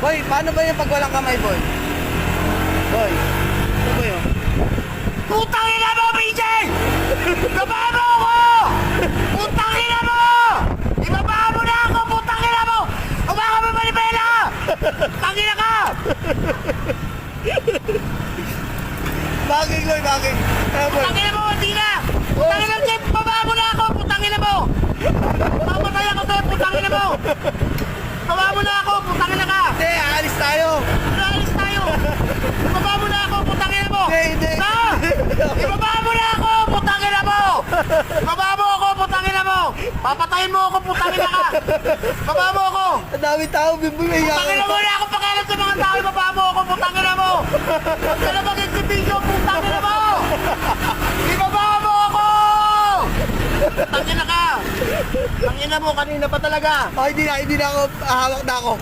Boy, paano ba yung pag walang kamay, boy? Boy, ano ba yun? Putang ina mo, BJ! Ibaba mo ako! Putang ina mo! Ibaba mo na ako, putang ina mo! Umaka mo manibela! Tangina ka! Bakit, boy, bakit? Ano, boy? Putang ina mo, hindi na! Putang ina mo, Jeff! Baba mo na ako, putang ina mo! Mamatay ako sa'yo, putang ina mo! Baba mo na ako, putang ina ka! Hindi, aalis tayo. Alis tayo! Ibaba mo na ako, putang ina mo! Hindi. Na! Ibaba mo na ako, putang ina mo! Ibaba mo ako, putang ina mo! Papatayin mo ako, putang ina ka! Ibaba mo ako! Ang dami tao, bibigay Putang ina mo na ako pakialam sa mga tao! Ibaba mo ako, putang ina mo! Huwag ka na mag-exhibition, putang ina mo! Ibaba mo ako! Putang ina ka! Putang ina mo, kanina pa talaga! Oh, hindi na ako, hawak na ako.